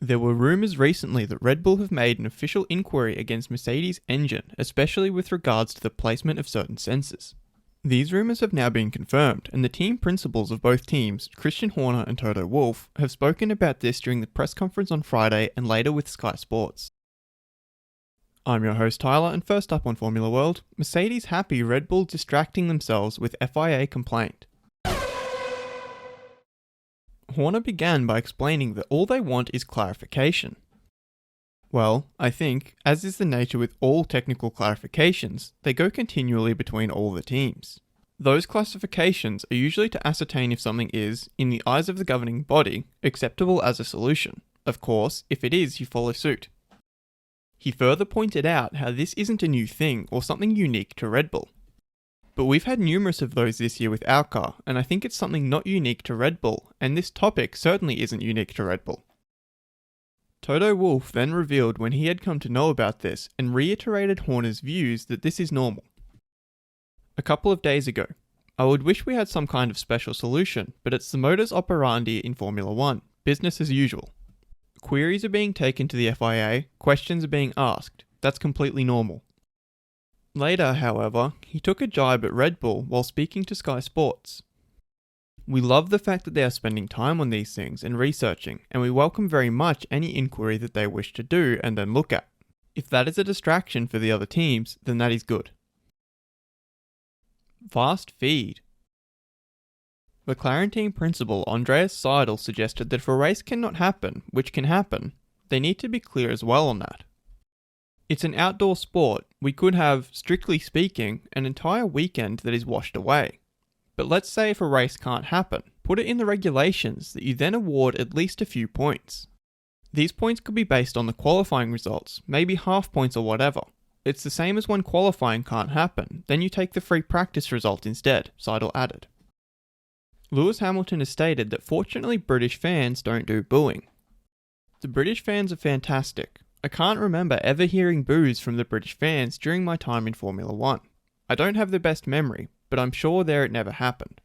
There were rumours recently that Red Bull have made an official inquiry against Mercedes' engine, especially with regards to the placement of certain sensors. These rumours have now been confirmed, and the team principals of both teams, Christian Horner and Toto Wolff, have spoken about this during the press conference on Friday and later with Sky Sports. I'm your host Tyler, and first up on Formula World, Mercedes happy Red Bull distracting themselves with FIA complaint. Horner began by explaining that all they want is clarification. Well, I think, as is the nature with all technical clarifications, they go continually between all the teams. Those classifications are usually to ascertain if something is, in the eyes of the governing body, acceptable as a solution. Of course, if it is, you follow suit. He further pointed out how this isn't a new thing or something unique to Red Bull. But we've had numerous of those this year with our car, and I think it's something not unique to Red Bull, and this topic certainly isn't unique to Red Bull. Toto Wolff then revealed when he had come to know about this and reiterated Horner's views that this is normal. A couple of days ago, I would wish we had some kind of special solution, but it's the modus operandi in Formula 1, business as usual. Queries are being taken to the FIA, questions are being asked, that's completely normal. Later, however, he took a jibe at Red Bull while speaking to Sky Sports. We love the fact that they are spending time on these things and researching, and we welcome very much any inquiry that they wish to do and then look at. If that is a distraction for the other teams, then that is good. Fast feed. McLaren team principal Andreas Seidel suggested that if a race cannot happen, which can happen, they need to be clear as well on that. It's an outdoor sport. We could have, strictly speaking, an entire weekend that is washed away. But let's say if a race can't happen, put it in the regulations that you then award at least a few points. These points could be based on the qualifying results, maybe half points or whatever. It's the same as when qualifying can't happen, then you take the free practice result instead, Seidel added. Lewis Hamilton has stated that fortunately British fans don't do booing. The British fans are fantastic. I can't remember ever hearing boos from the British fans during my time in Formula 1. I don't have the best memory, but I'm sure there it never happened.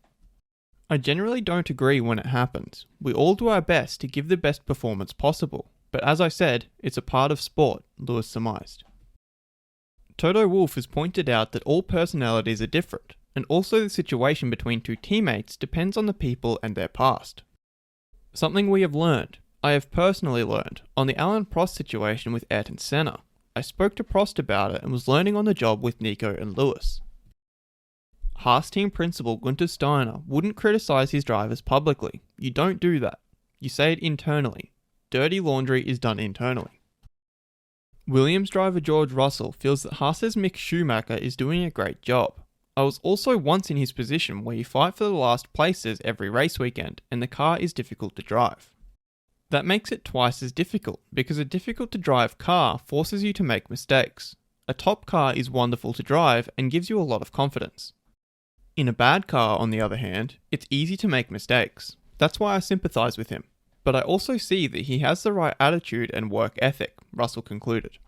I generally don't agree when it happens. We all do our best to give the best performance possible, but as I said, it's a part of sport, Lewis surmised. Toto Wolff has pointed out that all personalities are different, and also the situation between two teammates depends on the people and their past. Something we have learned, I have personally learned, on the Alain Prost situation with Ayrton Senna. I spoke to Prost about it and was learning on the job with Nico and Lewis. Haas team principal Gunther Steiner wouldn't criticise his drivers publicly. You don't do that. You say it internally. Dirty laundry is done internally. Williams driver George Russell feels that Haas's Mick Schumacher is doing a great job. I was also once in his position where you fight for the last places every race weekend and the car is difficult to drive. That makes it twice as difficult because a difficult to drive car forces you to make mistakes. A top car is wonderful to drive and gives you a lot of confidence. In a bad car, on the other hand, it's easy to make mistakes. That's why I sympathise with him. But I also see that he has the right attitude and work ethic, Russell concluded.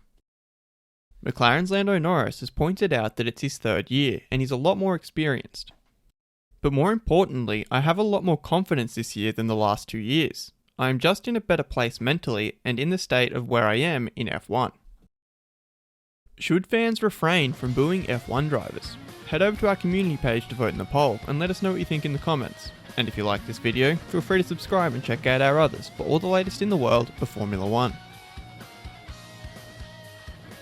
McLaren's Lando Norris has pointed out that it's his third year and he's a lot more experienced. But more importantly, I have a lot more confidence this year than the last 2 years. I am just in a better place mentally and in the state of where I am in F1. Should fans refrain from booing F1 drivers? Head over to our community page to vote in the poll and let us know what you think in the comments. And if you like this video, feel free to subscribe and check out our others for all the latest in the world of Formula 1.